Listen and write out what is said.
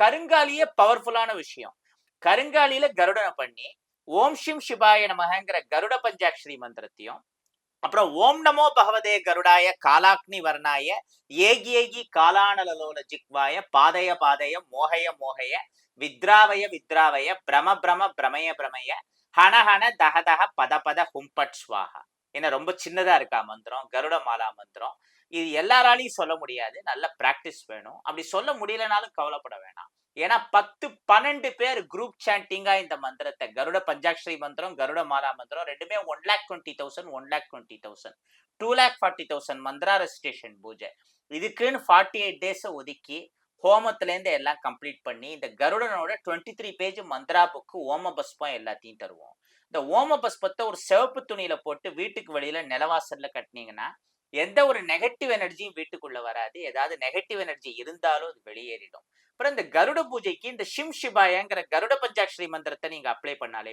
கருங்காலியே பவர்ஃபுல்லான விஷயம். கருங்காலியில கருடனை பண்ணி ஓம் ஷிம் சிவாய நமகங்கிற கருட பஞ்சாட்சரி மந்திரத்தையும், அப்புறம் ஓம் நமோ பகவதே கருடாய காலாக்னி வர்ணாய ஏகி ஏகி காலானலலோல ஜிக்வாய பாதய பாதய மோகய மோகய வித்ராவய வித்ராவய பிரம பிரம பிரமய பிரமய ஹன ஹன தக தக பத பத ஹும்பட் ஸ்வாஹா. என்ன ரொம்ப சின்னதா இருக்கா மந்திரம், கருட மாலா மந்திரம். இது எல்லாராலையும் சொல்ல முடியாது, நல்ல பிராக்டிஸ் வேணும். அப்படி சொல்ல முடியலனாலும் கவலைப்பட வேணாம். ஏன்னா 10-12 பேர் குரூப் சாண்டிங்கா இந்த மந்திரத்தை, கருட பஞ்சாட்சரி மந்திரம், கருட மாலா மந்திரம் ரெண்டுமே 1,20,000 1,20,000 2,40,000 மந்திரா ரெசிடேஷன் பூஜை. இதுக்குன்னு 48 டேஸ் ஒதுக்கி ஹோமத்துல இருந்து எல்லாம் கம்ப்ளீட் பண்ணி இந்த கருடனோட 23 பேஜ் மந்திரா புக்கு ஓம பஸ்பம் எல்லாத்தையும் தருவோம். இந்த ஓம பஸ்பத்தை ஒரு சிவப்பு துணியில போட்டு வீட்டுக்கு வெளியில நிலவாசல்ல கட்டினீங்கன்னா எந்த ஒரு நெகட்டிவ் எனர்ஜியும் வீட்டுக்குள்ள வராது. ஏதாவது நெகட்டிவ் எனர்ஜி இருந்தாலும் அது வெளியேறிடும். அப்புறம் இந்த கருட பூஜைக்கு இந்த ஷிம் ஷிபாயங்கிற கருட பஞ்சாட்சரி மந்திரத்தை நீங்க அப்ளை பண்ணாலே